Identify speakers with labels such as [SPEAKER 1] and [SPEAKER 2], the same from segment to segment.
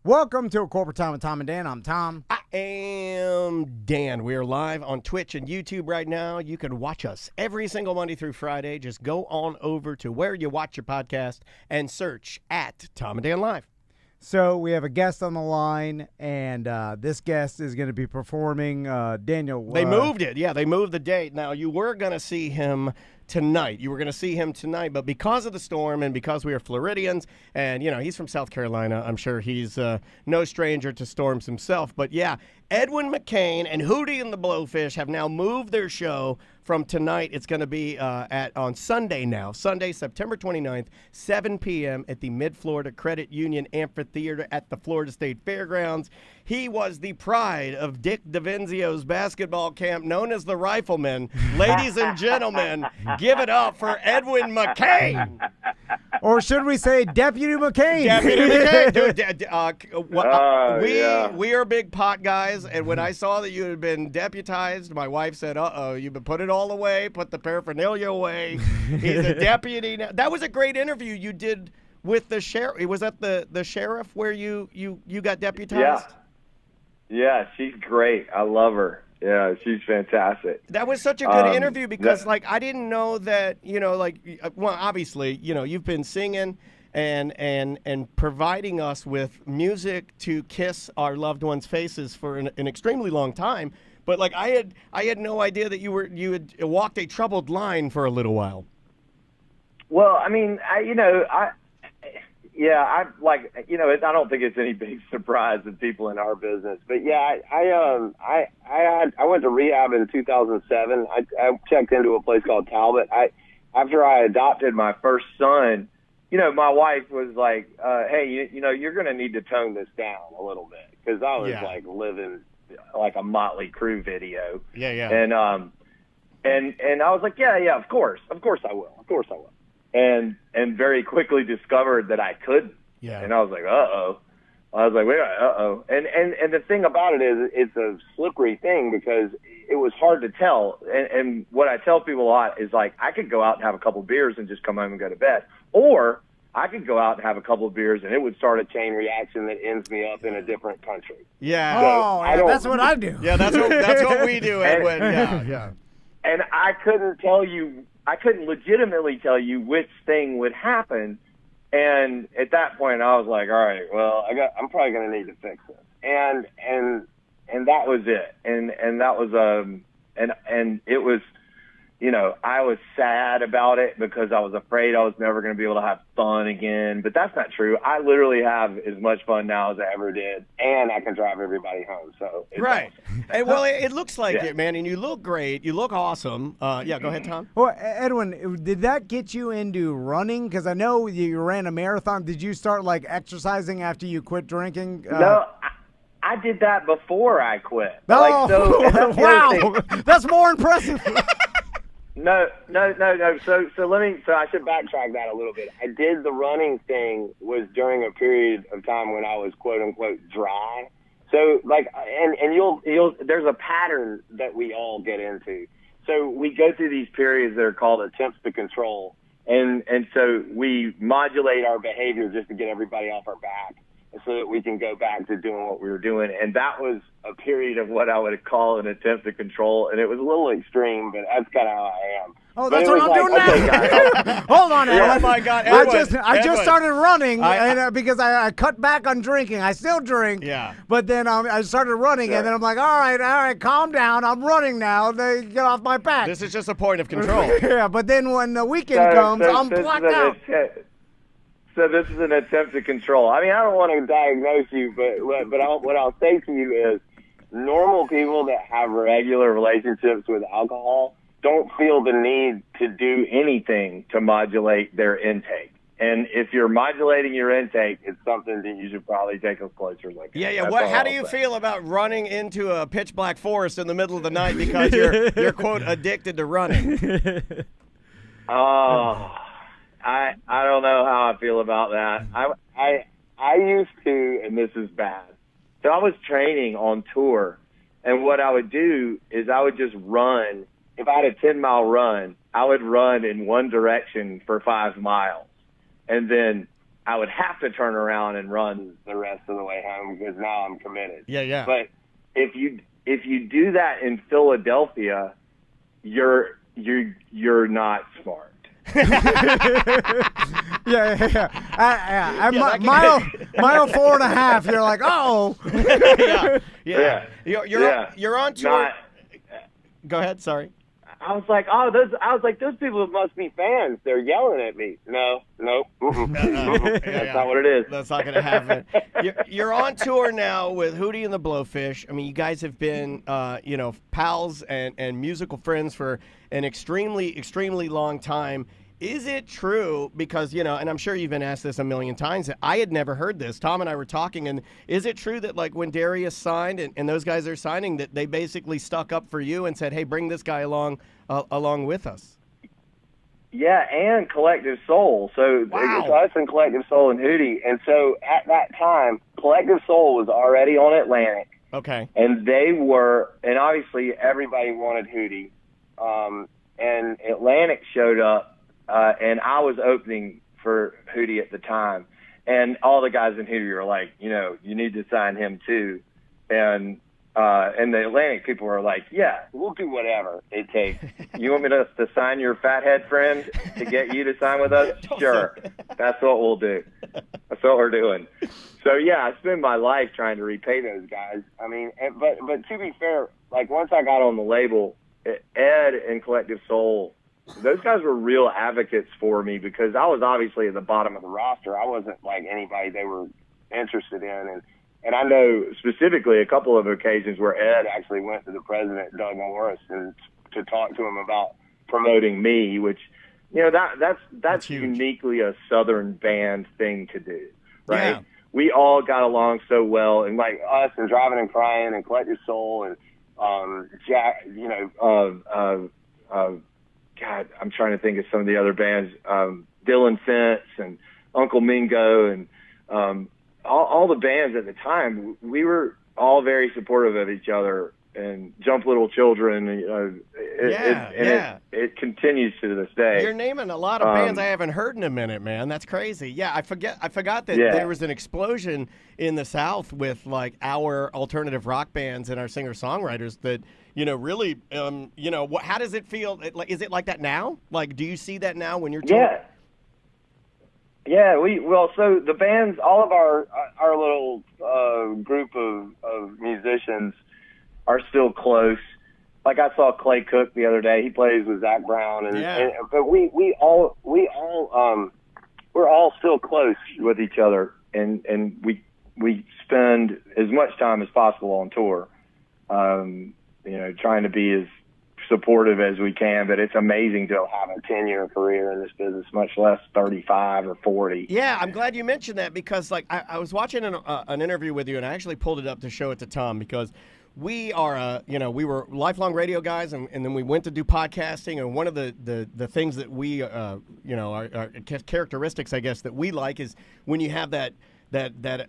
[SPEAKER 1] Welcome to A Corporate Time with Tom and Dan. I'm Tom.
[SPEAKER 2] I am Dan. We are live on Twitch and YouTube right now. You can watch us every single Monday through Friday. Just go on over to where you watch your podcast and search at Tom and Dan Live.
[SPEAKER 1] So we have a guest on the line, and this guest is going to be performing Daniel.
[SPEAKER 2] They moved it. Yeah, they moved the date. Now, you were going to see him tonight. But because of the storm and because we are Floridians, and, he's from South Carolina, I'm sure he's no stranger to storms himself. But, yeah, Edwin McCain and Hootie and the Blowfish have now moved their show from tonight. It's going to be on Sunday now, Sunday, September 29th, 7 p.m. at the Mid-Florida Credit Union Amphitheater at the Florida State Fairgrounds. He was the pride of Dick DeVenzio's basketball camp, known as the Rifleman. Ladies and gentlemen, give it up for Edwin McCain.
[SPEAKER 1] Or should we say Deputy McCain?
[SPEAKER 2] Deputy McCain. Dude, we are big pot guys, and when I saw that you had been deputized, my wife said, uh-oh, you've been put it all away, put the paraphernalia away. He's a deputy now. That was a great interview you did with the sheriff. Was that the sheriff where you got deputized?
[SPEAKER 3] Yeah, she's great. I love her. Yeah, she's fantastic.
[SPEAKER 2] That was such a good interview because, I didn't know that, obviously, you've been singing and providing us with music to kiss our loved ones' faces for an extremely long time. But, I had no idea that you had walked a troubled line for a little while.
[SPEAKER 3] Well, I mean, I don't think it's any big surprise to people in our business, but yeah, I went to rehab in 2007. I checked into a place called Talbot. After I adopted my first son, my wife was like, hey, you're going to need to tone this down a little bit, because I was living like a Motley Crue video.
[SPEAKER 2] Yeah.
[SPEAKER 3] And I was like, yeah, of course I will. And very quickly discovered that I couldn't.
[SPEAKER 2] Yeah.
[SPEAKER 3] And I was like, uh-oh. I was like, wait, uh-oh. And the thing about it is it's a slippery thing because it was hard to tell. And what I tell people a lot is, I could go out and have a couple beers and just come home and go to bed. Or I could go out and have a couple of beers and it would start a chain reaction that ends me up in a different country.
[SPEAKER 2] Yeah.
[SPEAKER 1] So that's what I do.
[SPEAKER 2] Yeah, that's what we do, Edwin. Yeah.
[SPEAKER 3] And I couldn't legitimately tell you which thing would happen. And at that point, I was like, all right, well, I'm probably going to need to fix this. And that was it. And that was, and it was, I was sad about it because I was afraid I was never going to be able to have fun again. But that's not true. I literally have as much fun now as I ever did, and I can drive everybody home. So it's
[SPEAKER 2] right.
[SPEAKER 3] awesome.
[SPEAKER 2] Hey, well, it looks like it, man, and you look great. You look awesome. Go ahead, Tom.
[SPEAKER 1] Well, Edwin, did that get you into running? Because I know you ran a marathon. Did you start
[SPEAKER 3] exercising
[SPEAKER 1] after you quit drinking?
[SPEAKER 3] No. I did that before I quit.
[SPEAKER 1] Oh, wow. That's more impressive.
[SPEAKER 3] No. So I should backtrack that a little bit. I did the running thing was during a period of time when I was quote unquote dry. So and there's a pattern that we all get into. So we go through these periods that are called attempts to control. And so we modulate our behavior just to get everybody off our back so that we can go back to doing what we were doing. And that was a period of what I would call an attempt to control. And it was a little extreme, but that's kind of how I am.
[SPEAKER 1] Oh, that's what I'm doing now. Hold on, Edwin.
[SPEAKER 2] Oh, my God. Edwin,
[SPEAKER 1] I just started running because I cut back on drinking. I still drink.
[SPEAKER 2] Yeah.
[SPEAKER 1] But then I started running, and then I'm like, all right, calm down. I'm running now. They get off my back.
[SPEAKER 2] This is just a point of control.
[SPEAKER 1] Yeah, but then when the weekend comes, I'm blacked out.
[SPEAKER 3] So this is an attempt to control. I mean, I don't want to diagnose you, but what I'll say to you is normal people that have regular relationships with alcohol don't feel the need to do anything to modulate their intake. And if you're modulating your intake, it's something that you should probably take a closer look at.
[SPEAKER 2] Yeah. How do you feel about running into a pitch black forest in the middle of the night because you're quote addicted to running?
[SPEAKER 3] Oh. I don't know how I feel about that. I used to, and this is bad. So I was training on tour, and what I would do is I would just run. If I had a 10-mile run, I would run in one direction for 5 miles, and then I would have to turn around and run the rest of the way home. them because now I'm committed.
[SPEAKER 2] Yeah.
[SPEAKER 3] But if you do that in Philadelphia, you're not smart.
[SPEAKER 1] Yeah. Mile 4.5. You're like, oh.
[SPEAKER 2] Yeah. You're on tour. Go ahead. Sorry.
[SPEAKER 3] I was like, those people must be fans. They're yelling at me. No. That's not what it is.
[SPEAKER 2] That's not going to happen. You're on tour now with Hootie and the Blowfish. I mean, you guys have been, pals and musical friends for an extremely, extremely long time. Is it true, because, and I'm sure you've been asked this a million times, that I had never heard this. Tom and I were talking, and is it true that, like, when Darius signed and those guys are signing, that they basically stuck up for you and said, hey, bring this guy along with us?
[SPEAKER 3] Yeah, and Collective Soul. So
[SPEAKER 2] wow.
[SPEAKER 3] It's us and Collective Soul and Hootie. And so at that time, Collective Soul was already on Atlantic.
[SPEAKER 2] Okay.
[SPEAKER 3] And and obviously everybody wanted Hootie. And Atlantic showed up. And I was opening for Hootie at the time, and all the guys in Hootie were like, you need to sign him too, and the Atlantic people were like, yeah, we'll do whatever it takes. You want me to sign your fathead friend to get you to sign with us? Sure, that's what we'll do. That's what we're doing. So yeah, I spent my life trying to repay those guys. I mean, but to be fair, like once I got on the label, Ed and Collective Soul, those guys were real advocates for me because I was obviously at the bottom of the roster. I wasn't like anybody they were interested in. And I know specifically a couple of occasions where Ed actually went to the president, Doug Morris, and to talk to him about promoting me, which, that's uniquely a Southern band thing to do, right?
[SPEAKER 2] Yeah.
[SPEAKER 3] We all got along so well, and like us and Driving and Crying and Collective Soul and Jack, God, I'm trying to think of some of the other bands, Dylan Fence and Uncle Mingo and all the bands at the time. We were all very supportive of each other, and Jump Little Children. It continues to this day.
[SPEAKER 2] You're naming a lot of bands I haven't heard in a minute, man. That's crazy. Yeah, I forgot that there was an explosion in the South with like our alternative rock bands and our singer-songwriters that, really, how does it feel? Is it like that now? Like, do you see that now when you're touring?
[SPEAKER 3] Yeah. So the bands, all of our little group of musicians are still close. Like I saw Clay Cook the other day. He plays with Zach Brown, but we're all still close with each other, and we spend as much time as possible on tour. Trying to be as supportive as we can, but it's amazing to have a 10-year career in this business, much less 35 or 40.
[SPEAKER 2] Yeah, I'm glad you mentioned that because, like, I was watching an interview with you, and I actually pulled it up to show it to Tom because we are, we were lifelong radio guys, and then we went to do podcasting, and one of the things that we, our characteristics, I guess, that we like is when you have that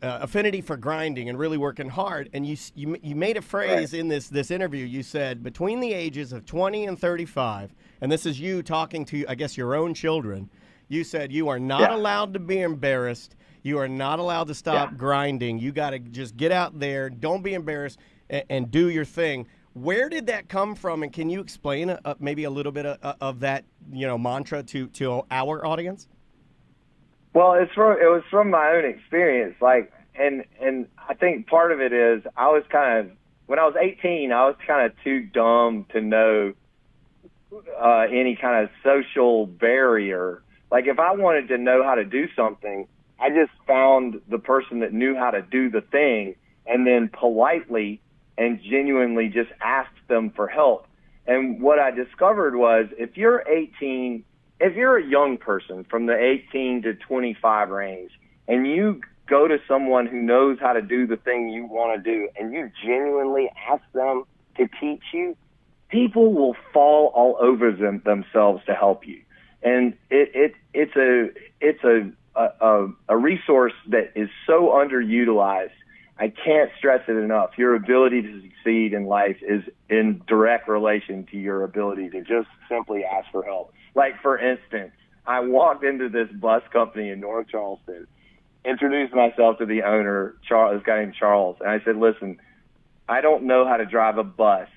[SPEAKER 2] affinity for grinding and really working hard. And you made a phrase in this interview. You said between the ages of 20 and 35, and this is you talking to, I guess, your own children. You said you are not allowed to be embarrassed. You are not allowed to stop grinding. You got to just get out there. Don't be embarrassed and do your thing. Where did that come from? And can you explain maybe a little bit of that, mantra to our audience?
[SPEAKER 3] Well, it was from my own experience, and I think part of it is when I was 18, I was kind of too dumb to know any kind of social barrier. Like if I wanted to know how to do something, I just found the person that knew how to do the thing, and then politely and genuinely just asked them for help. And what I discovered was if you're a young person from the 18 to 25 range and you go to someone who knows how to do the thing you want to do and you genuinely ask them to teach you, people will fall all over themselves to help you. And it's a resource that is so underutilized. I can't stress it enough. Your ability to succeed in life is in direct relation to your ability to just simply ask for help. Like, for instance, I walked into this bus company in North Charleston, introduced myself to the owner, Charles, this guy named Charles, and I said, listen, I don't know how to drive a bus.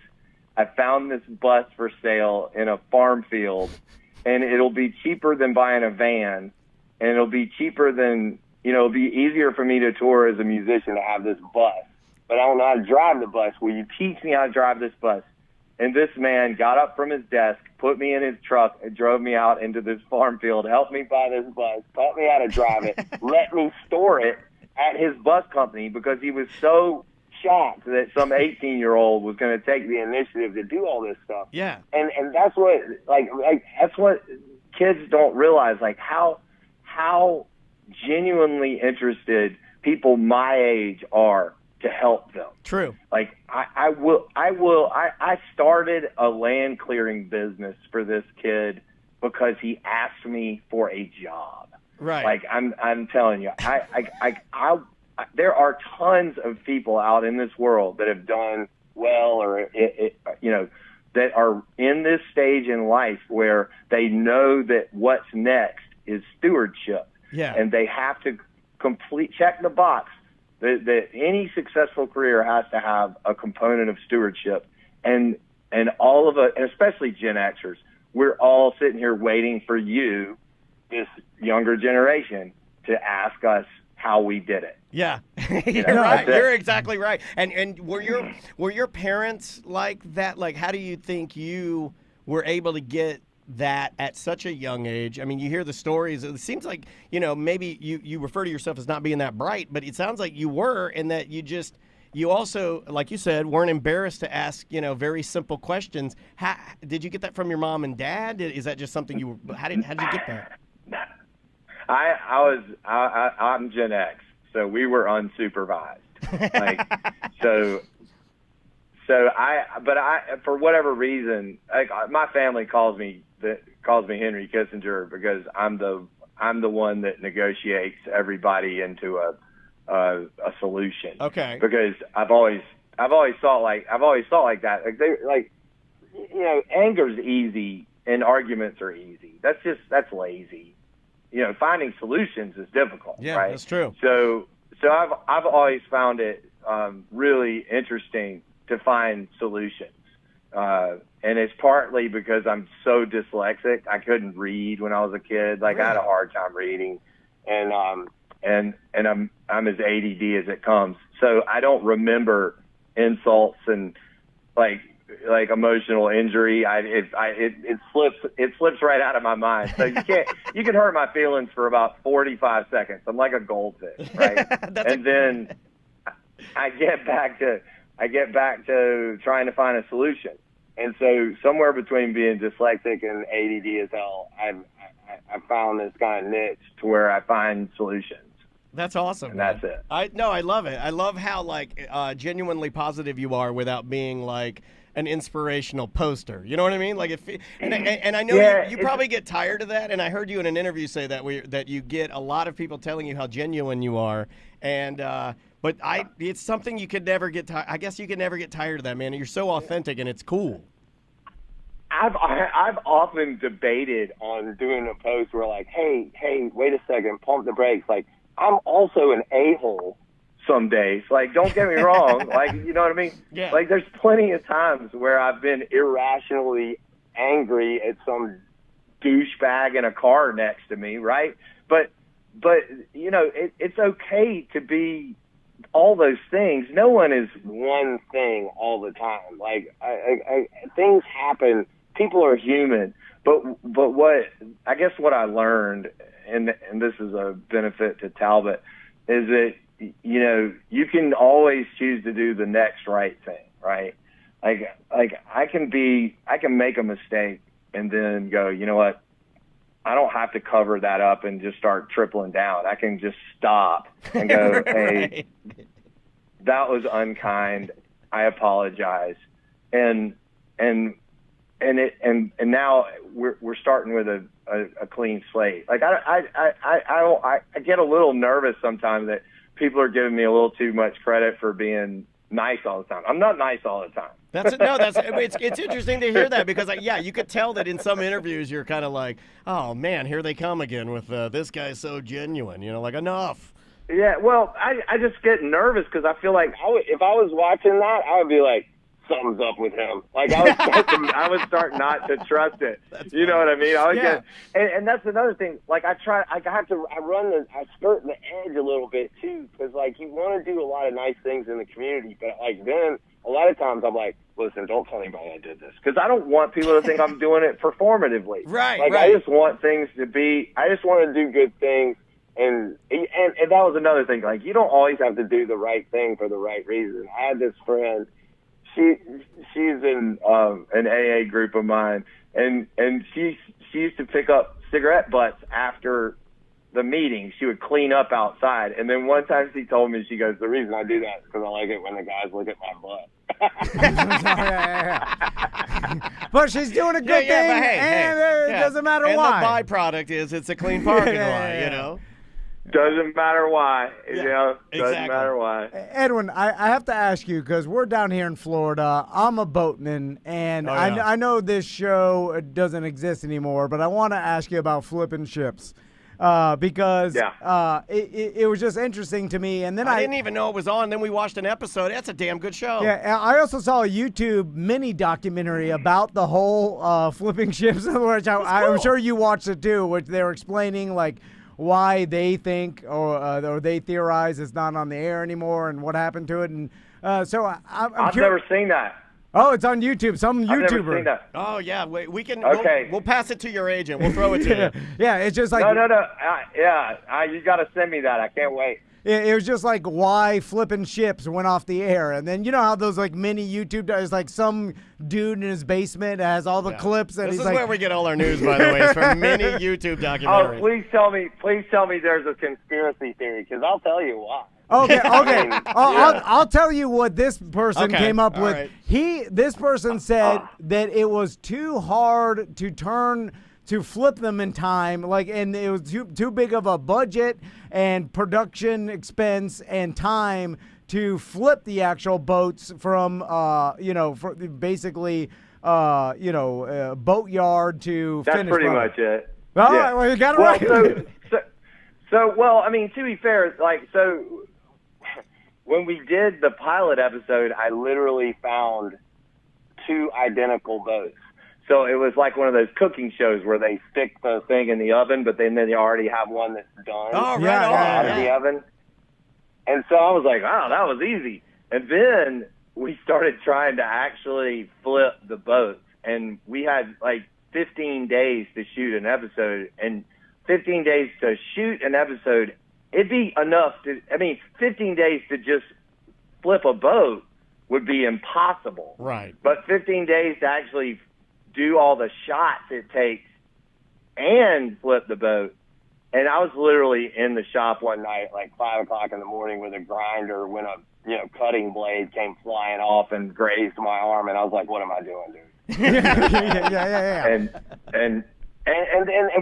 [SPEAKER 3] I found this bus for sale in a farm field, and it'll be cheaper than buying a van, and it'll be cheaper than, it'll be easier for me to tour as a musician to have this bus. But I don't know how to drive the bus. Will you teach me how to drive this bus? And this man got up from his desk, put me in his truck, and drove me out into this farm field, helped me buy this bus, taught me how to drive it, let me store it at his bus company because he was so shocked that some 18-year-old was going to take the initiative to do all this stuff.
[SPEAKER 2] Yeah.
[SPEAKER 3] And that's what that's what kids don't realize, like how genuinely interested people my age are to help them.
[SPEAKER 2] True.
[SPEAKER 3] Like I started a land clearing business for this kid because he asked me for a job.
[SPEAKER 2] Right.
[SPEAKER 3] Like I'm telling you, there are tons of people out in this world that have done well, or that are in this stage in life where they know that what's next is stewardship.
[SPEAKER 2] Yeah.
[SPEAKER 3] And they have to check the box that any successful career has to have a component of stewardship. And all of us, and especially Gen Xers, we're all sitting here waiting for you, this younger generation, to ask us how we did it.
[SPEAKER 2] Yeah, you're right. You're exactly right. And were your parents like that? Like, how do you think you were able to get that at such a young age? I mean, you hear the stories. It seems like, maybe you refer to yourself as not being that bright, but it sounds like you were, and that you also, like you said, weren't embarrassed to ask, very simple questions. How did you get that from your mom and dad? Is that just something how did you get that?
[SPEAKER 3] I'm Gen X, so we were unsupervised. But for whatever reason, my family calls me Henry Kissinger because I'm the one that negotiates everybody into a solution.
[SPEAKER 2] Okay.
[SPEAKER 3] Because I've always thought like that. Anger's easy and arguments are easy. That's lazy. Finding solutions is difficult.
[SPEAKER 2] Yeah,
[SPEAKER 3] right?
[SPEAKER 2] That's true.
[SPEAKER 3] So I've always found it really interesting to find solutions. And it's partly because I'm so dyslexic. I couldn't read when I was a kid. Like, I had a hard time reading, and I'm as ADD as it comes. So I don't remember insults and like emotional injury. It slips right out of my mind. So you can hurt my feelings for about 45 seconds. I'm like a goldfish, right? And then I get back to trying to find a solution. And so somewhere between being dyslexic and ADD as hell, I found this kind of niche to where I find solutions.
[SPEAKER 2] That's awesome.
[SPEAKER 3] And that's it.
[SPEAKER 2] I love it. I love how genuinely positive you are without being like an inspirational poster. You know what I mean? Like and I know you probably get tired of that. And I heard you in an interview say that you get a lot of people telling you how genuine you are. And but it's something you could never get tired. I guess you could never get tired of that, man. You're so authentic, and it's cool.
[SPEAKER 3] I've often debated on doing a post where like, hey, wait a second, pump the brakes. Like, I'm also an a-hole some days. Like, don't get me wrong. Like, you know what I mean?
[SPEAKER 2] Yeah.
[SPEAKER 3] Like, there's plenty of times where I've been irrationally angry at some douchebag in a car next to me, right? But it's okay to be all those things. No one is one thing all the time. Like, things happen. People are human. But what I learned, and this is a benefit to Talbot, is that you can always choose to do the next right thing, right? Like I can make a mistake and then go, you know what? I don't have to cover that up and just start tripling down. I can just stop and go, hey, that was unkind. I apologize. And now we're starting with a clean slate. Like I get a little nervous sometimes that people are giving me a little too much credit for being nice all the time. I'm not nice all the time.
[SPEAKER 2] It's interesting to hear that because you could tell that in some interviews you're kind of like, oh man, here they come again with this guy's so genuine. Like enough.
[SPEAKER 3] Yeah, well, I just get nervous because I feel like if I was watching that, I would be like, something's up with him. Like I would start not to trust it. You know what I mean? I would get, and that's another thing. Like I skirt the edge a little bit too, because like you want to do a lot of nice things in the community, but like then a lot of times I'm like, listen, don't tell anybody I did this, because I don't want people to think I'm doing it performatively.
[SPEAKER 2] Right.
[SPEAKER 3] Like I just want things to be. I just want to do good things. And that was another thing. Like, you don't always have to do the right thing for the right reason. I had this friend. She's in an AA group of mine, and she used to pick up cigarette butts after the meeting. She would clean up outside. And then one time she told me, she goes, the reason I do that is because I like it when the guys look at my butt.
[SPEAKER 1] But she's doing a good thing, and it doesn't matter why.
[SPEAKER 2] And the byproduct is it's a clean parking lot, you know?
[SPEAKER 3] Doesn't matter why, you know. Doesn't
[SPEAKER 2] exactly.
[SPEAKER 3] matter why.
[SPEAKER 1] Edwin, I have to ask you, because we're down here in Florida. I'm a boatman, and I know this show doesn't exist anymore, but I want to ask you about flipping ships. Because it was just interesting to me. And then
[SPEAKER 2] I didn't even know it was on. Then we watched an episode. That's a damn good show.
[SPEAKER 1] Yeah, and I also saw a YouTube mini documentary about the whole flipping ships, which I'm sure you watched it too, which they were explaining like why they think or they theorize it's not on the air anymore and what happened to it. And so
[SPEAKER 3] I've never seen that.
[SPEAKER 1] Oh, it's on YouTube. Some YouTuber.
[SPEAKER 3] I've never seen that.
[SPEAKER 2] Oh yeah, we can.
[SPEAKER 3] Okay.
[SPEAKER 2] We'll pass it to your agent. We'll throw it to you.
[SPEAKER 1] Yeah, it's just like
[SPEAKER 3] no. You got to send me that. I can't wait.
[SPEAKER 1] It was just like why flipping ships went off the air, and then you know how those like mini YouTube there's like some dude in his basement has all the clips, and
[SPEAKER 2] this
[SPEAKER 1] he's
[SPEAKER 2] is
[SPEAKER 1] like,
[SPEAKER 2] where we get all our news, by the way, is from mini YouTube documentaries.
[SPEAKER 3] Oh, please tell me there's a conspiracy theory, because I'll tell you why.
[SPEAKER 1] Okay. I'll tell you what this person came up with.
[SPEAKER 2] Right.
[SPEAKER 1] This person said that it was too hard to flip them in time, and it was too big of a budget and production expense and time to flip the actual boats from basically boatyard to
[SPEAKER 3] That's
[SPEAKER 1] finish
[SPEAKER 3] pretty
[SPEAKER 1] product.
[SPEAKER 3] much it.
[SPEAKER 1] All right, well, you got it right.
[SPEAKER 3] Well, I mean, to be fair, when we did the pilot episode, I literally found 2 identical boats. So it was like one of those cooking shows where they stick the thing in the oven, but then they already have one that's done out of the oven. And so I was like, oh, that was easy. And then we started trying to actually flip the boats. And we had like 15 days to shoot an episode. And 15 days to shoot an episode, it'd be enough 15 days to just flip a boat would be impossible.
[SPEAKER 2] Right.
[SPEAKER 3] But 15 days to actually do all the shots it takes and flip the boat. And I was literally in the shop one night, like 5 o'clock in the morning, with a grinder when a cutting blade came flying off and grazed my arm, and I was like, "What am I doing, dude?"
[SPEAKER 1] Yeah.
[SPEAKER 3] And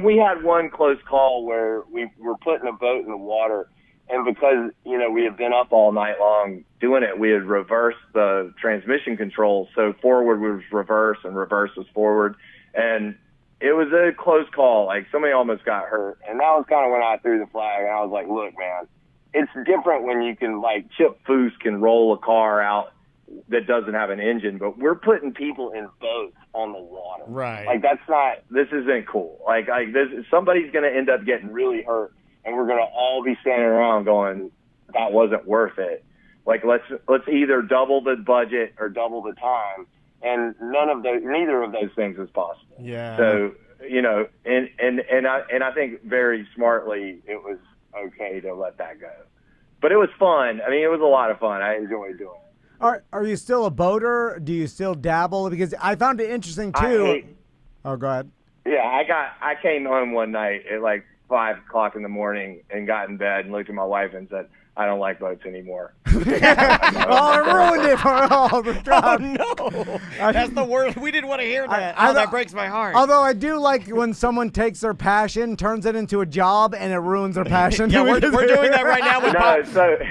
[SPEAKER 3] we had one close call where we were putting a boat in the water, and because we had been up all night long doing it, we had reversed the transmission controls, so forward was reverse and reverse was forward, and it was a close call. Like, somebody almost got hurt, and that was kind of when I threw the flag, and I was like, look, man, it's different when you can, like, Chip Foose can roll a car out that doesn't have an engine, but we're putting people in boats on the water.
[SPEAKER 2] Right.
[SPEAKER 3] Like, this isn't cool. Like somebody's going to end up getting really hurt, and we're going to all be standing around going, that wasn't worth it. Like, let's either double the budget or double the time. And neither of those things is possible.
[SPEAKER 2] Yeah.
[SPEAKER 3] So, and I think very smartly it was okay to let that go. But it was fun. I mean, it was a lot of fun. I enjoyed doing it.
[SPEAKER 1] Are you still a boater? Do you still dabble? Because I found it interesting too. Oh, go ahead.
[SPEAKER 3] Yeah, I came home one night at like 5 o'clock in the morning and got in bed and looked at my wife and said, I don't like boats anymore.
[SPEAKER 1] Oh, it ruined it for all the
[SPEAKER 2] Oh,
[SPEAKER 1] time.
[SPEAKER 2] no. That's the worst. We didn't want to hear that. That breaks my heart.
[SPEAKER 1] Although I do like when someone takes their passion, turns it into a job, and it ruins their passion.
[SPEAKER 2] Yeah, we're doing that right now with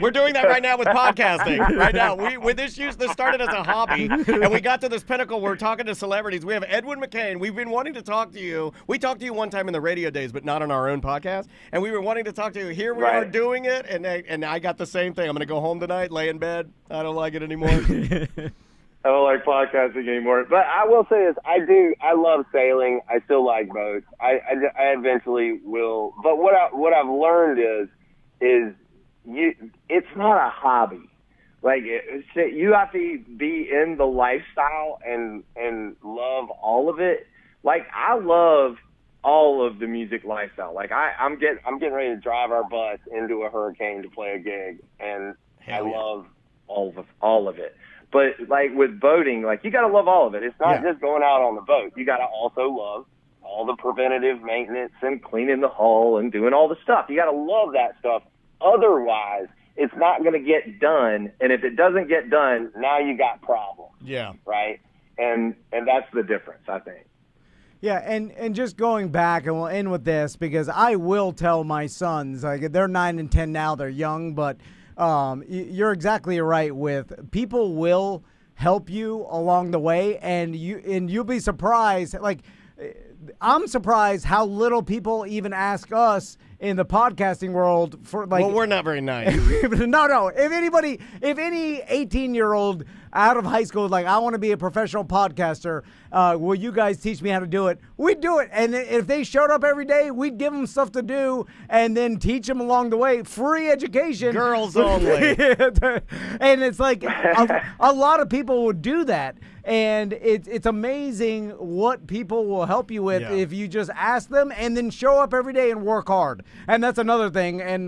[SPEAKER 2] we're doing that right now with podcasting. Right now, this started as a hobby, and we got to this pinnacle. We're talking to celebrities. We have Edwin McCain. We've been wanting to talk to you. We talked to you one time in the radio days, but not on our own podcast. And we were wanting to talk to you. Here we are doing it, and I got the same thing. I'm going to go home tonight, lay in bed. I don't like it anymore.
[SPEAKER 3] I don't like podcasting anymore. But I will say this, I love sailing. I still like boats. I eventually will. But what I've learned is it's not a hobby. Like, you have to be in the lifestyle and love all of it. Like, I love all of the music lifestyle. Like, I'm getting ready to drive our bus into a hurricane to play a gig, and I love all of it. But like with boating, like, you got to love all of it. It's not just going out on the boat. You got to also love all the preventative maintenance and cleaning the hull and doing all the stuff. You got to love that stuff. Otherwise, it's not going to get done. And if it doesn't get done, now you got problems.
[SPEAKER 2] Yeah.
[SPEAKER 3] Right. And that's the difference, I think.
[SPEAKER 1] Yeah, and just going back, and we'll end with this, because I will tell my sons, like, they're 9 and 10 now, they're young, but you're exactly right with people will help you along the way, and you'll be surprised. Like, I'm surprised how little people even ask us in the podcasting world for, like.
[SPEAKER 2] Well, we're not very nice.
[SPEAKER 1] No. If any 18-year-old out of high school is like, I want to be a professional podcaster, will you guys teach me how to do it? We'd do it. And if they showed up every day, we'd give them stuff to do and then teach them along the way. Free education.
[SPEAKER 2] Girls only.
[SPEAKER 1] And it's like a lot of people would do that. And it's amazing what people will help you with if you just ask them and then show up every day and work hard. And that's another thing. And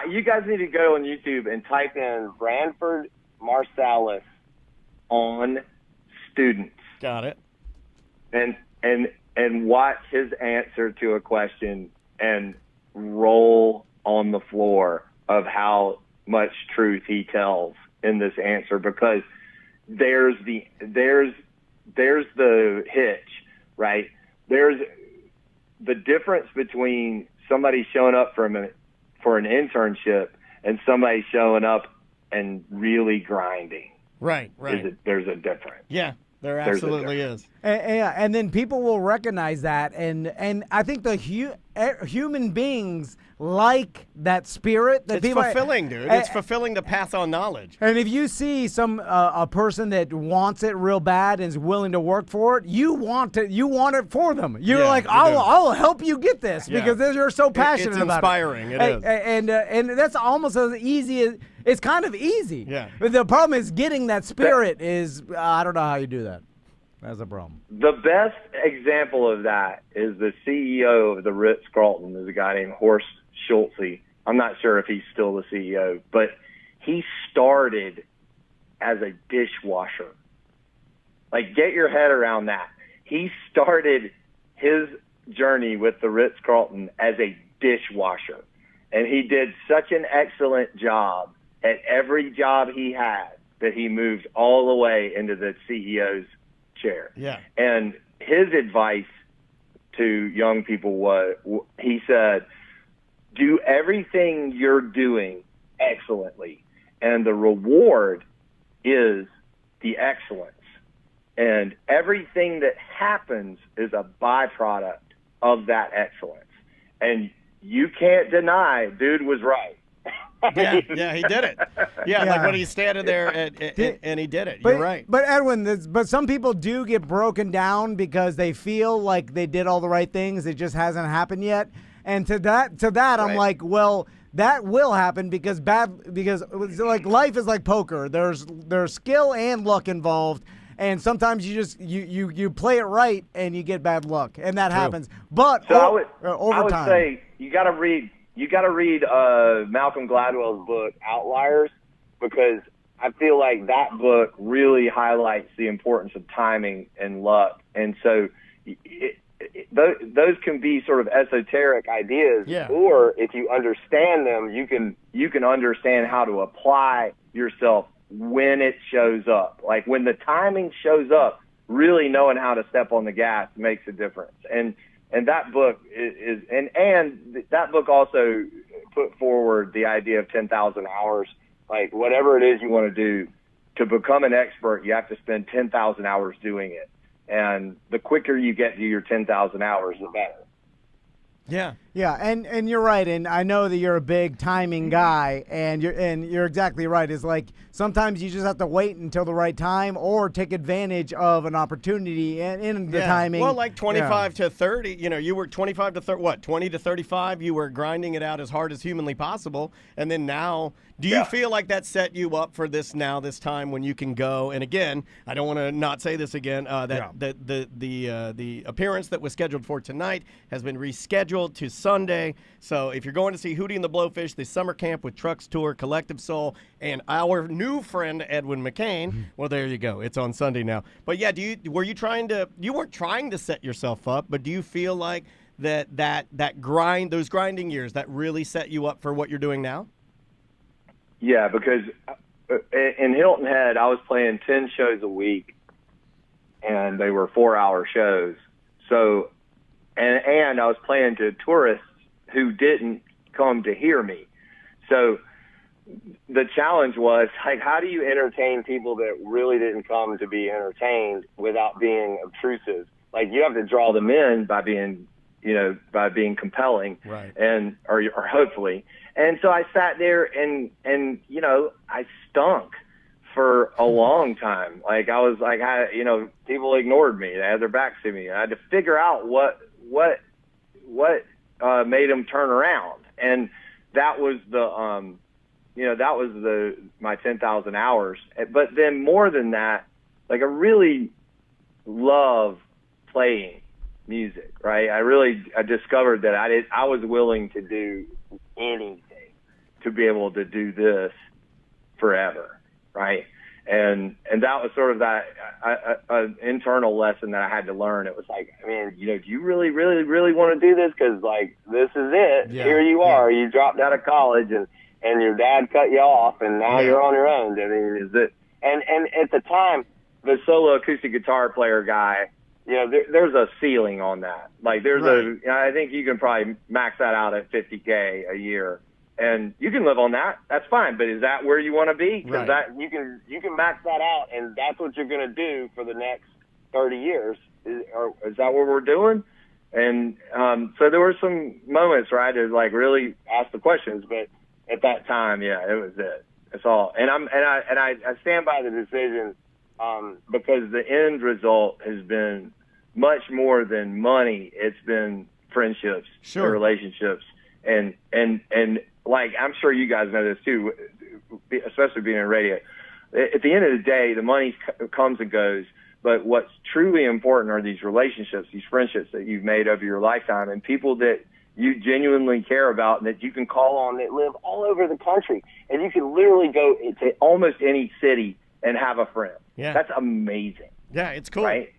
[SPEAKER 3] you guys need to go on YouTube and type in Branford Marsalis on students.
[SPEAKER 2] Got it.
[SPEAKER 3] And watch his answer to a question and roll on the floor of how much truth he tells in this answer, because there's the hitch, right? There's the difference between somebody showing up for an internship and somebody showing up and really grinding.
[SPEAKER 2] Right.
[SPEAKER 3] There's a difference.
[SPEAKER 2] Yeah, there absolutely is.
[SPEAKER 1] And then people will recognize that, and I think the human beings like that spirit. That
[SPEAKER 2] it's fulfilling, dude. It's fulfilling to pass on knowledge.
[SPEAKER 1] And if you see a person that wants it real bad and is willing to work for it, you want it for them. You're like, I'll help you get this because you're so passionate about
[SPEAKER 2] inspiring.
[SPEAKER 1] it.
[SPEAKER 2] It is.
[SPEAKER 1] And that's almost as easy as it's kind of easy.
[SPEAKER 2] Yeah.
[SPEAKER 1] But the problem is getting that spirit is I don't know how you do that. That's a problem.
[SPEAKER 3] The best example of that is the CEO of the Ritz-Carlton is a guy named Horst Schulze. I'm not sure if he's still the CEO, but he started as a dishwasher. Like, get your head around that. He started his journey with the Ritz-Carlton as a dishwasher, and he did such an excellent job at every job he had that he moved all the way into the CEO's chair.
[SPEAKER 2] Yeah.
[SPEAKER 3] And his advice to young people was, he said, do everything you're doing excellently, and the reward is the excellence. And everything that happens is a byproduct of that excellence. And you can't deny, dude was right.
[SPEAKER 2] Yeah, he did it. Yeah, like when he's standing there and he did it. You're right.
[SPEAKER 1] But Edwin, but some people do get broken down because they feel like they did all the right things. It just hasn't happened yet. And to that, right. I'm like, well, that will happen because like life is like poker. There's skill and luck involved. And sometimes you play it right and you get bad luck, and that happens. But over
[SPEAKER 3] I would
[SPEAKER 1] time,
[SPEAKER 3] say you got to read Malcolm Gladwell's book Outliers, because I feel like that book really highlights the importance of timing and luck. And so those can be sort of esoteric ideas,
[SPEAKER 2] Yeah.
[SPEAKER 3] or if you understand them, you can understand how to apply yourself when it shows up. Like when the timing shows up, really knowing how to step on the gas makes a difference. And that book is that book also put forward the idea of 10,000 hours. Like whatever it is you want to do to become an expert, you have to spend 10,000 hours doing it. And the quicker you get to your 10,000 hours, the better.
[SPEAKER 2] Yeah.
[SPEAKER 1] Yeah, and you're right, and I know that you're a big timing guy, and you're exactly right. It's like sometimes you just have to wait until the right time, or take advantage of an opportunity in the timing.
[SPEAKER 2] Well, like 25 to 30, you were 25 to 30, 20 to 35, you were grinding it out as hard as humanly possible, and then now, do you feel like that set you up for this time when you can go? And again, I don't want to not say this again. The appearance that was scheduled for tonight has been rescheduled to Sunday. So if you're going to see Hootie and the Blowfish, the summer camp with Trucks Tour, Collective Soul, and our new friend Edwin McCain, well, there you go. It's on Sunday now. But yeah, you weren't trying to set yourself up, but do you feel like that grind, those grinding years, that really set you up for what you're doing now?
[SPEAKER 3] Yeah, because in Hilton Head, I was playing 10 shows a week, and they were 4-hour shows. So, and I was playing to tourists who didn't come to hear me. So the challenge was, like, how do you entertain people that really didn't come to be entertained without being obtrusive? Like, you have to draw them in by being compelling,
[SPEAKER 2] right?
[SPEAKER 3] Or hopefully. And so I sat there and I stunk for a long time. Like I was like, people ignored me. They had their backs to me. I had to figure out what made them turn around. And that was my 10,000 hours. But then more than that, like I really love playing music, right? I discovered that I was willing to do anything to be able to do this forever, right? And that was sort of that an internal lesson that I had to learn. It was like, do you really, really, really want to do this? Because like this is it.
[SPEAKER 2] Yeah.
[SPEAKER 3] Here you are. You dropped out of college and your dad cut you off, and now you're on your own. I mean, is it? And at the time, the solo acoustic guitar player guy, there's a ceiling on that. Like I think you can probably max that out at $50K a year, and you can live on that. That's fine. But is that where you want to be? Because that you can max that out, and that's what you're going to do for the next 30 years. Is that what we're doing? And so there were some moments where I had to like really ask the questions, but at that time, it was it. That's all. And I stand by the decision. Because the end result has been much more than money. It's been friendships, and relationships, and like I'm sure you guys know this too, especially being in radio. At the end of the day, the money comes and goes, but what's truly important are these relationships, these friendships that you've made over your lifetime, and people that you genuinely care about and that you can call on that live all over the country, and you can literally go to almost any city and have a friend.
[SPEAKER 2] Yeah.
[SPEAKER 3] That's amazing.
[SPEAKER 2] Yeah, it's cool.
[SPEAKER 3] Right?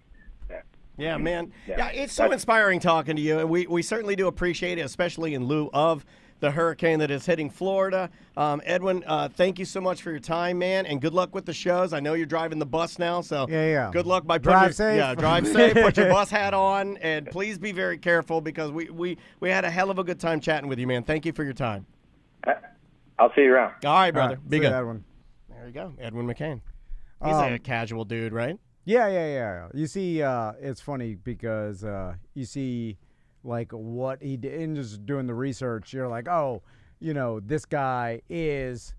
[SPEAKER 2] Yeah, man. Yeah, it's so inspiring talking to you, and we certainly do appreciate it, especially in lieu of the hurricane that is hitting Florida. Edwin, thank you so much for your time, man, and good luck with the shows. I know you're driving the bus now, so good luck by
[SPEAKER 1] drive safe.
[SPEAKER 2] Yeah, drive safe. Put your bus hat on, and please be very careful because we had a hell of a good time chatting with you, man. Thank you for your time.
[SPEAKER 3] I'll see you around.
[SPEAKER 2] All right, brother.
[SPEAKER 1] Right,
[SPEAKER 2] be good.
[SPEAKER 1] Edwin.
[SPEAKER 2] There you go, Edwin McCain. He's a casual dude, right?
[SPEAKER 1] Yeah. You see, it's funny because you see, like, what he did, and just doing the research, you're like, oh, this guy is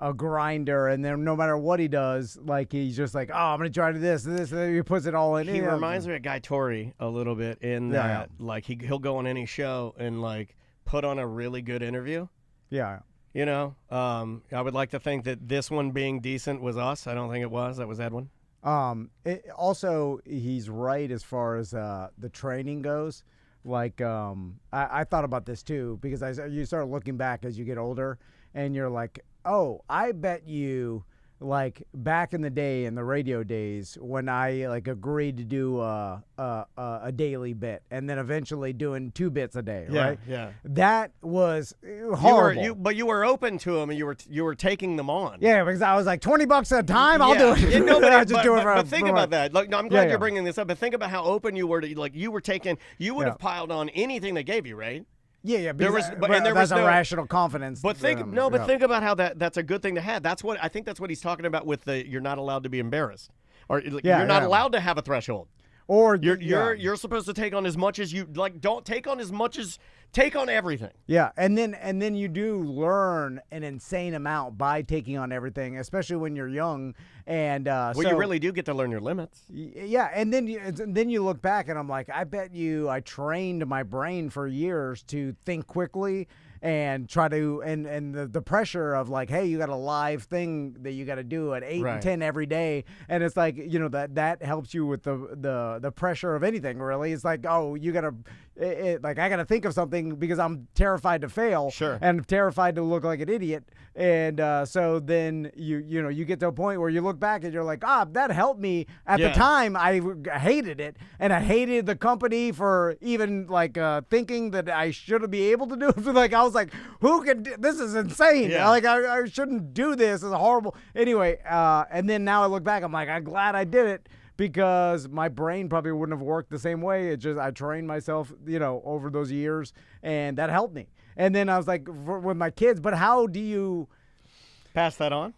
[SPEAKER 1] a grinder, and then no matter what he does, like, he's just like, oh, I'm going to try to this, and then he puts it all in.
[SPEAKER 2] He reminds me of Guy Torrey a little bit in that, like, he'll go on any show and, like, put on a really good interview.
[SPEAKER 1] Yeah.
[SPEAKER 2] I would like to think that this one being decent was us. I don't think it was. That was Edwin.
[SPEAKER 1] Also, he's right as far as the training goes. Like, I thought about this too because you start looking back as you get older, and you're like, oh, I bet you like back in the day, in the radio days, when I like agreed to do a daily bit, and then eventually doing 2 bits a day, right?
[SPEAKER 2] Yeah.
[SPEAKER 1] That was horrible.
[SPEAKER 2] But you were open to them, and you were taking them on.
[SPEAKER 1] Yeah, because I was like $20 at a time. I'll do it.
[SPEAKER 2] Yeah, no, but,
[SPEAKER 1] I just do it for
[SPEAKER 2] but think about that. Like, no, I'm glad
[SPEAKER 1] Yeah.
[SPEAKER 2] you're bringing this up. But think about how open you were to, like, you were taking. You would have piled on anything they gave you, right?
[SPEAKER 1] Yeah.
[SPEAKER 2] There was,
[SPEAKER 1] Because,
[SPEAKER 2] but and there
[SPEAKER 1] that's
[SPEAKER 2] was
[SPEAKER 1] a
[SPEAKER 2] no
[SPEAKER 1] rational confidence.
[SPEAKER 2] But think about how that's a good thing to have. That's what I think. That's what he's talking about with the you're not allowed to be embarrassed, or you're not allowed to have a threshold.
[SPEAKER 1] Or
[SPEAKER 2] You're supposed to take on as much as you like. Don't take on as much as take on everything.
[SPEAKER 1] Yeah, and then you do learn an insane amount by taking on everything, especially when you're young. And
[SPEAKER 2] Well, you really do get to learn your limits.
[SPEAKER 1] Yeah, and then you look back, and I'm like, I trained my brain for years to think quickly and try to and the pressure of like, hey, you got a live thing that you got to do at 8 and 10 every day, and it's like, you know, that helps you with the pressure of anything, really. It's like, oh, you got to like, I got to think of something because I'm terrified to fail, and terrified to look like an idiot, and so then you get to a point where you look back and you're like, that helped me at the time. I hated it, and I hated the company for even like thinking that I should be able to do it. Like, I was like, who can do this? Is insane.
[SPEAKER 2] Yeah.
[SPEAKER 1] Like, I shouldn't do this. It's horrible. Anyway, and then now I look back, I'm like, I'm glad I did it, because my brain probably wouldn't have worked the same way. It just, I trained myself, over those years, and that helped me. And then I was like, with my kids, but how do you
[SPEAKER 2] pass that on?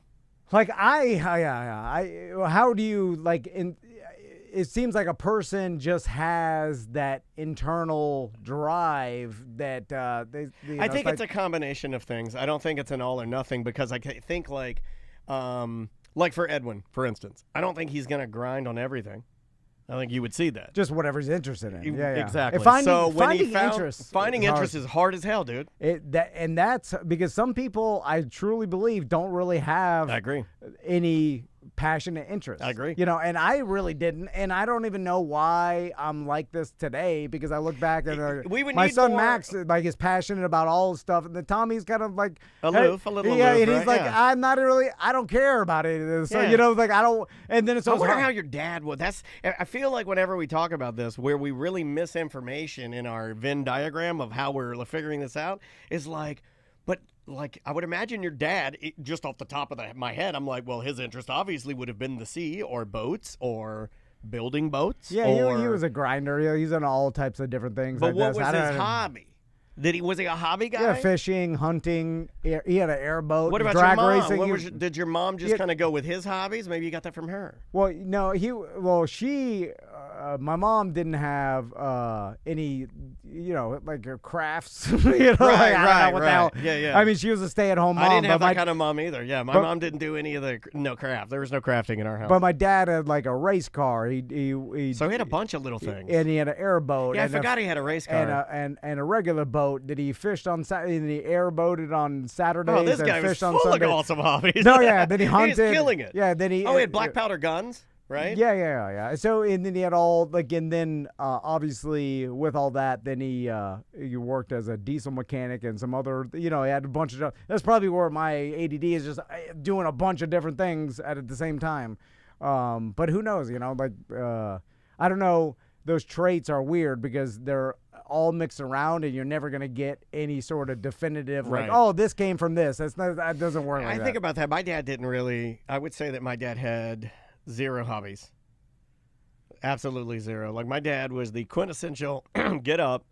[SPEAKER 1] Like, how do you, like, it seems like a person just has that internal drive that
[SPEAKER 2] I think it's a combination of things. I don't think it's an all or nothing, because I think like for Edwin, for instance, I don't think he's going to grind on everything. I think you would see that.
[SPEAKER 1] Just whatever he's interested in. Yeah.
[SPEAKER 2] Exactly.
[SPEAKER 1] Finding
[SPEAKER 2] interest is hard as hell, dude.
[SPEAKER 1] That's because some people, I truly believe, don't really have any passionate interest.
[SPEAKER 2] I agree.
[SPEAKER 1] And I really didn't, and I don't even know why I'm like this today, because I look back and my son Max like is passionate about all this stuff, and then Tommy's kind of like
[SPEAKER 2] aloof, a little aloof,
[SPEAKER 1] and he's
[SPEAKER 2] right?
[SPEAKER 1] like, I'm not really, I don't care about it. So like, I don't. And then it's
[SPEAKER 2] I wonder how your dad would. I feel like whenever we talk about this, where we really miss information in our Venn diagram of how we're figuring this out, is like, but like, I would imagine your dad, just off the top of my head, I'm like, well, his interest obviously would have been the sea or boats or building boats.
[SPEAKER 1] Yeah, he was a grinder. He's on all types of different things.
[SPEAKER 2] But what was his hobby? Was he a hobby guy?
[SPEAKER 1] Yeah, fishing, hunting. He had an airboat.
[SPEAKER 2] What about
[SPEAKER 1] drag
[SPEAKER 2] your mom?
[SPEAKER 1] racing.
[SPEAKER 2] Did your mom just kind of go with his hobbies? Maybe you got that from her.
[SPEAKER 1] Well, no, my mom didn't have any, like crafts.
[SPEAKER 2] Right. Yeah.
[SPEAKER 1] I mean, she was a stay-at-home mom.
[SPEAKER 2] I didn't have that kind of mom either. Yeah, my mom didn't do any of the craft. There was no crafting in our house.
[SPEAKER 1] But my dad had like a race car.
[SPEAKER 2] So he had a bunch of little things.
[SPEAKER 1] And he had an airboat.
[SPEAKER 2] Yeah, I forgot he had a race car.
[SPEAKER 1] And a regular boat that he fished on Saturday. And he airboated on Saturdays.
[SPEAKER 2] Oh, this guy was full of awesome hobbies.
[SPEAKER 1] No, yeah. Then he hunted.
[SPEAKER 2] He was killing it.
[SPEAKER 1] Yeah, then he
[SPEAKER 2] had black powder guns. Right?
[SPEAKER 1] Yeah. So, and then he had all, like, and then obviously with all that, then he worked as a diesel mechanic and some other, he had a bunch of stuff. That's probably where my ADD is, just doing a bunch of different things at the same time. But who knows, I don't know. Those traits are weird because they're all mixed around, and you're never going to get any sort of definitive, like, oh, this came from this. That doesn't work like that.
[SPEAKER 2] I think about that. My dad didn't really, I would say that my dad had 0 hobbies. Absolutely 0. Like, my dad was the quintessential get up,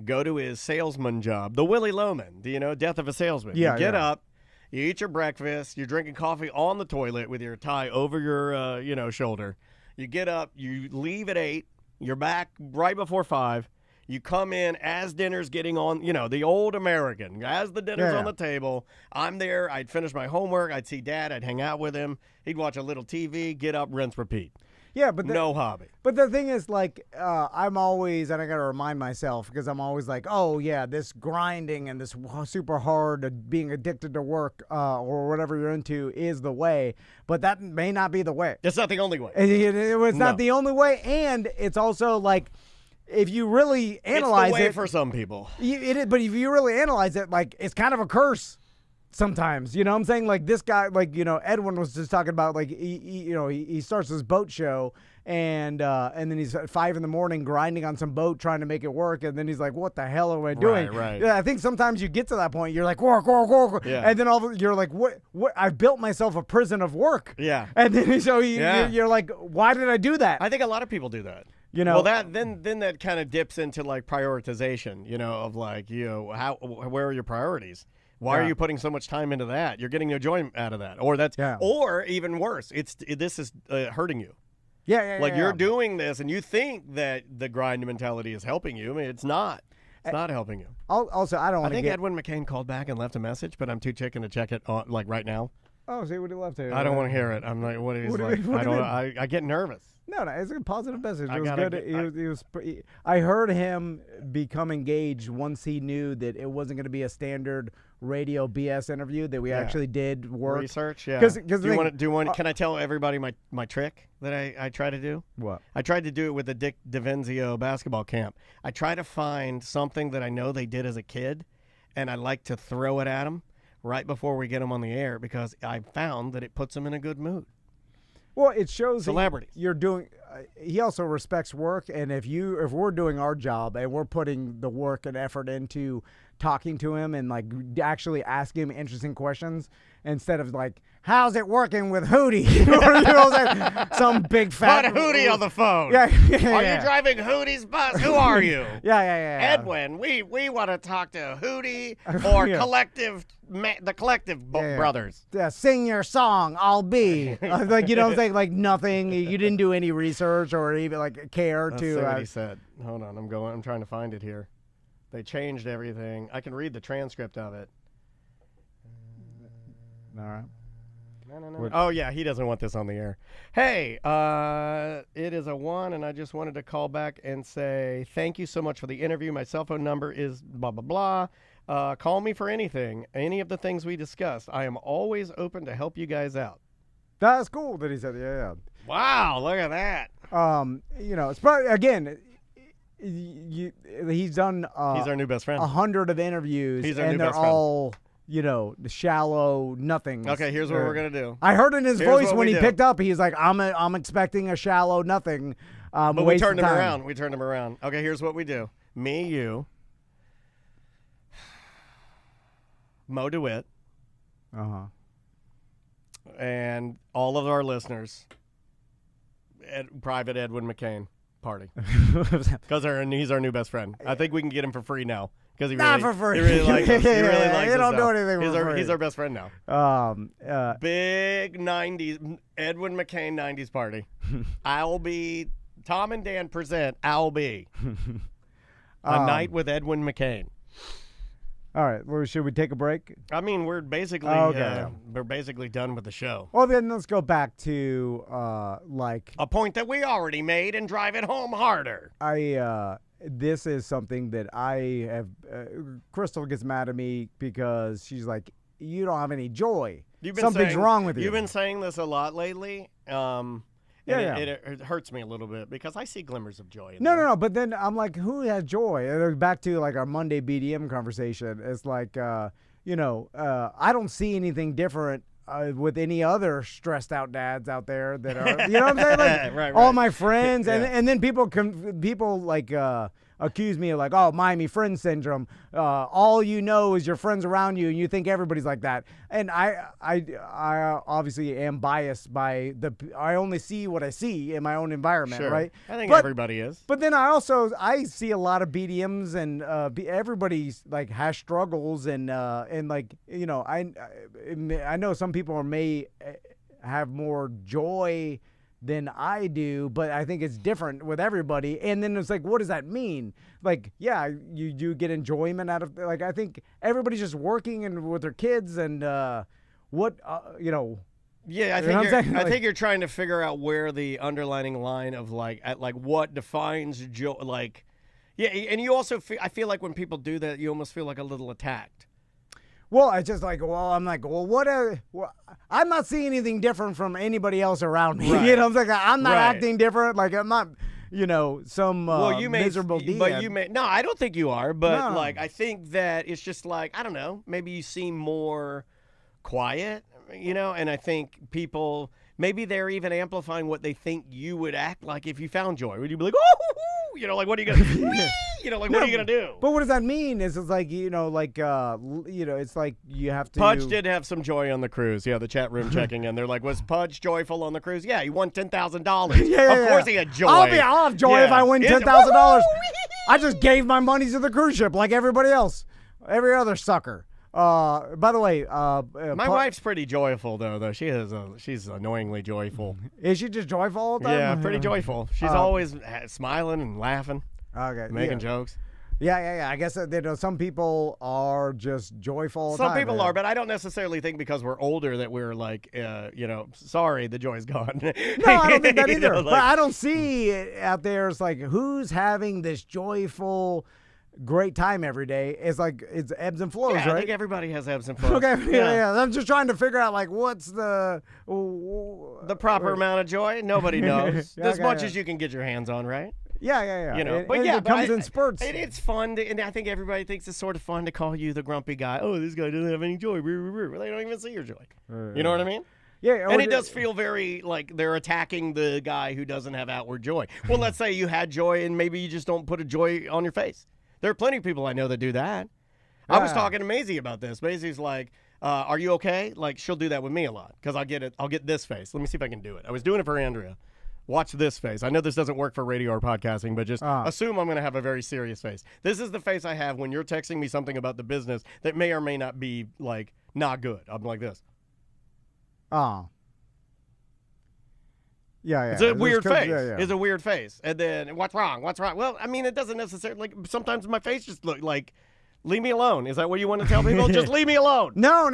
[SPEAKER 2] go to his salesman job. The Willie Loman, death of a salesman.
[SPEAKER 1] Yeah,
[SPEAKER 2] you get up, you eat your breakfast, you're drinking coffee on the toilet with your tie over your, shoulder. You get up, you leave at 8, you're back right before 5. You come in as dinner's getting on, the old American. As the dinner's on the table, I'm there. I'd finish my homework. I'd see Dad. I'd hang out with him. He'd watch a little TV, get up, rinse, repeat.
[SPEAKER 1] Yeah, but
[SPEAKER 2] no hobby.
[SPEAKER 1] But the thing is, like, I'm always, and I got to remind myself, because I'm always like, oh, yeah, this grinding and this super hard being addicted to work or whatever you're into is the way. But that may not be the way.
[SPEAKER 2] It's not the only way.
[SPEAKER 1] It's not the only way. And it's also like, if you really analyze
[SPEAKER 2] it's the way for some people.
[SPEAKER 1] But if you really analyze it, like, it's kind of a curse. sometimes. You know what I'm saying? Like this guy, like, you know, Edwin was just talking about, like, he starts his boat show, and then he's at 5 a.m. grinding on some boat trying to make it work, and then he's like, what the hell am I doing?
[SPEAKER 2] Right.
[SPEAKER 1] Yeah, I think sometimes you get to that point, you're like, work,
[SPEAKER 2] Yeah.
[SPEAKER 1] and then you're like, what? I've built myself a prison of work.
[SPEAKER 2] Yeah.
[SPEAKER 1] And then you're like, why did I do that?
[SPEAKER 2] I think a lot of people do that.
[SPEAKER 1] You know,
[SPEAKER 2] well, then that kind of dips into like prioritization, you know, of like, you know, where are your priorities? Why are you putting so much time into that? You're getting enjoyment out of that, or even worse, this is hurting you.
[SPEAKER 1] Yeah.
[SPEAKER 2] Like you're doing this, and you think that the grind mentality is helping you. I mean, it's not. It's not helping you.
[SPEAKER 1] Also, I don't want to.
[SPEAKER 2] I think Edwin McCain called back and left a message, but I'm too chicken to check it on, like right now.
[SPEAKER 1] Oh, see what he left here.
[SPEAKER 2] I don't want to hear it. I'm like, what is like? I don't. I get nervous.
[SPEAKER 1] No, it's a positive message. It was good. I heard him become engaged once he knew that it wasn't going to be a standard radio BS interview, that we actually did work.
[SPEAKER 2] Research, yeah. Can I tell everybody my trick that I try to do?
[SPEAKER 1] What?
[SPEAKER 2] I tried to do it with the Dick DeVenzio basketball camp. I try to find something that I know they did as a kid, and I like to throw it at them right before we get them on the air, because I found that it puts them in a good mood.
[SPEAKER 1] Well, it shows
[SPEAKER 2] celebrities.
[SPEAKER 1] You're doing. He also respects work, and if we're doing our job and we're putting the work and effort into talking to him and like actually asking him interesting questions instead of like, how's it working with Hootie? Like some big fat.
[SPEAKER 2] Put Hootie on the phone.
[SPEAKER 1] Yeah.
[SPEAKER 2] Are you driving Hootie's bus? Who are you?
[SPEAKER 1] Yeah.
[SPEAKER 2] Edwin, we want to talk to Hootie or the Collective brothers.
[SPEAKER 1] Yeah, sing your song, I'll be. Like, you know what I'm saying? Like nothing. You didn't do any research or even like care
[SPEAKER 2] Let's
[SPEAKER 1] to.
[SPEAKER 2] see what he said. Hold on, I'm trying to find it here. They changed everything. I can read the transcript of it.
[SPEAKER 1] All right.
[SPEAKER 2] No. Oh, yeah, he doesn't want this on the air. Hey, it is a 1, and I just wanted to call back and say thank you so much for the interview. My cell phone number is blah, blah, blah. Call me for anything, any of the things we discussed. I am always open to help you guys out.
[SPEAKER 1] That's cool that he said, yeah.
[SPEAKER 2] Wow, look at that.
[SPEAKER 1] You know, it's probably, again, he's done
[SPEAKER 2] he's our new best friend.
[SPEAKER 1] 100 of interviews,
[SPEAKER 2] He's our
[SPEAKER 1] and
[SPEAKER 2] new
[SPEAKER 1] they're
[SPEAKER 2] best friend.
[SPEAKER 1] all, you know, the shallow nothings.
[SPEAKER 2] Okay, here's what we're gonna do.
[SPEAKER 1] I heard in his voice when he
[SPEAKER 2] do.
[SPEAKER 1] picked up, he's like, I'm expecting a shallow nothing.
[SPEAKER 2] But we turned him around. Okay, here's what we do. Me, you, Mo DeWitt, and all of our listeners, Private Edwin McCain party, because he's our new best friend. I think we can get him for free now, because he
[SPEAKER 1] not for free.
[SPEAKER 2] He really likes us. He really likes us.
[SPEAKER 1] He don't do anything for free.
[SPEAKER 2] He's our best friend now. Big 90s Edwin McCain 90s party. I'll be Tom and Dan present. I'll be a night with Edwin McCain.
[SPEAKER 1] All right. Well, should we take a break?
[SPEAKER 2] I mean, we're basically we're basically done with the show.
[SPEAKER 1] Well, then let's go back to like
[SPEAKER 2] a point that we already made and drive it home harder.
[SPEAKER 1] This is something that I have. Crystal gets mad at me because she's like, "You don't have any joy. Something's wrong with you."
[SPEAKER 2] You've been saying this a lot lately. It hurts me a little bit because I see glimmers of joy.
[SPEAKER 1] No. But then I'm like, who has joy? And back to like our Monday BDM conversation. It's like, I don't see anything different with any other stressed out dads out there that are, you know what I'm saying? Like
[SPEAKER 2] right.
[SPEAKER 1] All my friends, and then people like accuse me of like, oh, Miami friend syndrome. All you know is your friends around you, and you think everybody's like that. And I obviously am biased by I only see what I see in my own environment, right?
[SPEAKER 2] I think everybody is.
[SPEAKER 1] But then I see a lot of BDMs, and everybody's like has struggles, and like, you know, I know some people may have more joy than I do, but I think it's different with everybody. And then it's like, what does that mean? Like, yeah, you do get enjoyment out of, like, I think everybody's just working and with their kids and you know.
[SPEAKER 2] Yeah, I think you're trying to figure out where the underlining line of like what defines joy. Like, yeah, and you also I feel like when people do that, you almost feel like a little attacked.
[SPEAKER 1] Well, I just like, I'm not seeing anything different from anybody else around me.
[SPEAKER 2] Right.
[SPEAKER 1] You know, I'm not acting different. Like, I'm not, you know, some miserable DM.
[SPEAKER 2] But no, I don't think you are. But like, I think that it's just like, I don't know, maybe you seem more quiet, and I think people, maybe they're even amplifying what they think you would act like if you found joy. Would you be like, oh, like, what are you going to what are you going to do?
[SPEAKER 1] But what does that mean? It's like, it's like you have to.
[SPEAKER 2] Pudge did have some joy on the cruise. Yeah, the chat room checking in. They're like, was Pudge joyful on the cruise? Yeah, he won $10,000.
[SPEAKER 1] Yeah,
[SPEAKER 2] of course he had joy.
[SPEAKER 1] I'll have joy if I win $10,000. I just gave my money to the cruise ship like everybody else. Every other sucker. By the way,
[SPEAKER 2] my wife's pretty joyful though. She's annoyingly joyful.
[SPEAKER 1] Is she just joyful all the time?
[SPEAKER 2] Yeah, pretty joyful. She's always smiling and laughing.
[SPEAKER 1] Okay,
[SPEAKER 2] making jokes.
[SPEAKER 1] Yeah. I guess some people are just joyful all the
[SPEAKER 2] time.
[SPEAKER 1] Some
[SPEAKER 2] people are, but I don't necessarily think because we're older that we're like, sorry, the joy's gone.
[SPEAKER 1] No, I don't think that either. But I don't see it out there. It's like, who's having this joyful, great time every day? It's like, it's ebbs and flows, right?
[SPEAKER 2] I think everybody has ebbs and flows.
[SPEAKER 1] Okay, yeah. I'm just trying to figure out, like, what's the
[SPEAKER 2] proper amount of joy? Nobody knows. As much as you can get your hands on, right?
[SPEAKER 1] Yeah.
[SPEAKER 2] It
[SPEAKER 1] comes in spurts.
[SPEAKER 2] It's fun, and I think everybody thinks it's sort of fun to call you the grumpy guy. Oh, this guy doesn't have any joy. Well, they don't even see your joy. You know what I mean?
[SPEAKER 1] Yeah.
[SPEAKER 2] And it does feel very like they're attacking the guy who doesn't have outward joy. Well, let's say you had joy, and maybe you just don't put a joy on your face. There are plenty of people I know that do that. I was talking to Maisie about this. Maisie's like, are you okay? Like, she'll do that with me a lot because I'll get this face. Let me see if I can do it. I was doing it for Andrea. Watch this face. I know this doesn't work for radio or podcasting, but just assume I'm going to have a very serious face. This is the face I have when you're texting me something about the business that may or may not be, like, not good. I'm like this.
[SPEAKER 1] Yeah.
[SPEAKER 2] It's a weird face. Yeah. It's a weird face. And then, what's wrong? Well, I mean, it doesn't necessarily, like, sometimes my face just look like, leave me alone. Is that what you want to tell people? Just leave me alone.
[SPEAKER 1] No.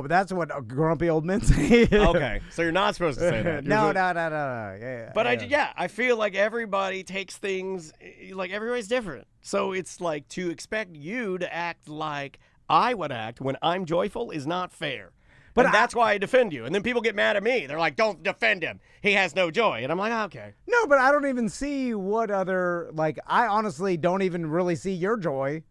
[SPEAKER 1] That's what grumpy old men say.
[SPEAKER 2] Okay, so you're not supposed to say that.
[SPEAKER 1] No. Yeah.
[SPEAKER 2] But I feel like everybody takes things, like everybody's different. So it's like to expect you to act like I would act when I'm joyful is not fair. But that's why I defend you. And then people get mad at me. They're like, don't defend him. He has no joy. And I'm like, okay.
[SPEAKER 1] No, but I don't even see what other, like, I honestly don't even really see your joy.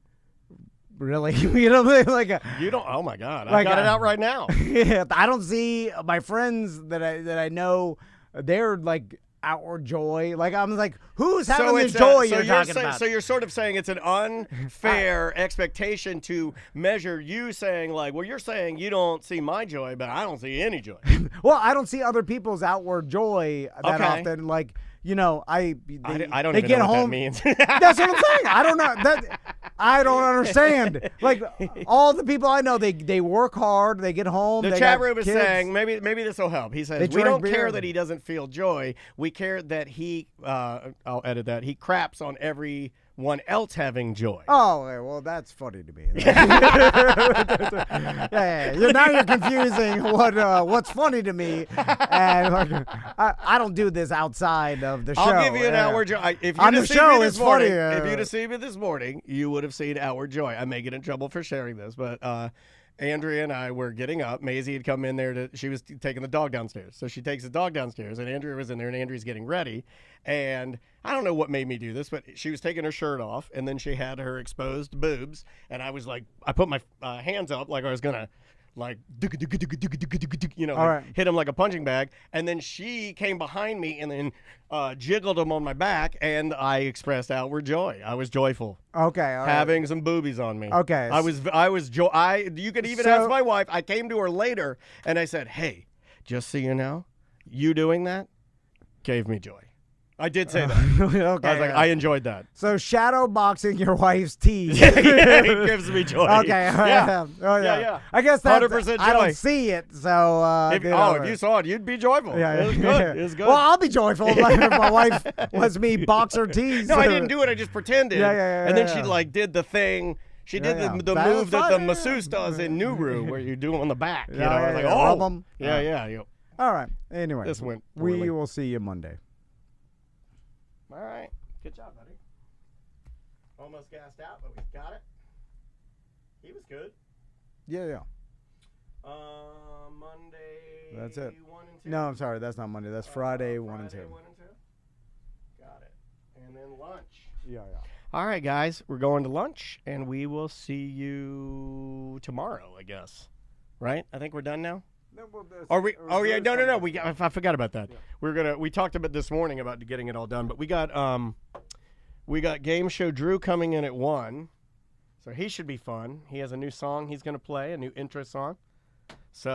[SPEAKER 1] Really? You know, like
[SPEAKER 2] you don't. Oh my God! I got it out right now.
[SPEAKER 1] Yeah, I don't see my friends that I know. They're like outward joy. Like I'm like, who's having this joy you're talking about?
[SPEAKER 2] So you're sort of saying it's an unfair expectation to measure you saying like, well, you're saying you don't see my joy, but I don't see any joy.
[SPEAKER 1] Well, I don't see other people's outward joy that often. Like. You know, I don't
[SPEAKER 2] even know what that means.
[SPEAKER 1] That's what I'm saying. I don't know. I don't understand. Like all the people I know, they work hard. They get home.
[SPEAKER 2] The chat room is saying maybe this will help. He says we don't care that he doesn't feel joy. We care that he. I'll edit that. He craps on everyone else having joy.
[SPEAKER 1] Oh well, that's funny to me. Yeah. Now you're confusing what's funny to me, and like, I don't do this outside of the show.
[SPEAKER 2] I'll give you an outward joy. If you'd have seen me this morning, if you'd have seen me this morning, you would have seen outward joy. I may get in trouble for sharing this, but Andrea and I were getting up. Maisie had come in there she was taking the dog downstairs. So she takes the dog downstairs, and Andrea was in there, and Andrea's getting ready. And I don't know what made me do this, but she was taking her shirt off, and then she had her exposed boobs. And I was like, I put my hands up like I was going to, like, hit him like a punching bag. And then she came behind me and then jiggled him on my back, and I expressed outward joy. I was joyful.
[SPEAKER 1] Okay, all right.
[SPEAKER 2] Having some boobies on me.
[SPEAKER 1] Okay.
[SPEAKER 2] You could even ask my wife. I came to her later, and I said, hey, just so you know, you doing that gave me joy. I did say that. Okay. I was like, I enjoyed that.
[SPEAKER 1] So shadow boxing your wife's teeth.
[SPEAKER 2] Yeah, it gives me joy.
[SPEAKER 1] Okay.
[SPEAKER 2] Yeah.
[SPEAKER 1] Yeah. I guess that's
[SPEAKER 2] 100% joy.
[SPEAKER 1] I don't see it, so.
[SPEAKER 2] If you saw it, you'd be joyful.
[SPEAKER 1] Yeah.
[SPEAKER 2] It was good. It was good.
[SPEAKER 1] Well, I'll be joyful if my wife lets me box her teeth.
[SPEAKER 2] No, I didn't do it. I just pretended.
[SPEAKER 1] Yeah.
[SPEAKER 2] And then she like did the thing. She did the move that the masseuse does in Nuru, where you do it on the back. You know, I was like,
[SPEAKER 1] rub 'em.
[SPEAKER 2] Yeah.
[SPEAKER 1] All right. Anyway,
[SPEAKER 2] this went
[SPEAKER 1] poorly.
[SPEAKER 2] We
[SPEAKER 1] will see you Monday.
[SPEAKER 2] All right. Good job, buddy. Almost gassed out, but we got it. He was good.
[SPEAKER 1] Yeah.
[SPEAKER 2] Monday.
[SPEAKER 1] That's it.
[SPEAKER 2] 1 and 2.
[SPEAKER 1] No, I'm sorry. That's not Monday. That's Friday 1 and 2.
[SPEAKER 2] 1 and 2. Got it. And then lunch.
[SPEAKER 1] Yeah.
[SPEAKER 2] All right, guys. We're going to lunch, and we will see you tomorrow, I guess. right? I think we're done now.
[SPEAKER 1] No, well,
[SPEAKER 2] Are we? Oh yeah, no.
[SPEAKER 1] something.
[SPEAKER 2] I forgot about that. We talked about this morning about getting it all done, but we got Game Show Drew coming in at 1, so he should be fun. He has a new song he's gonna play, a new intro song. So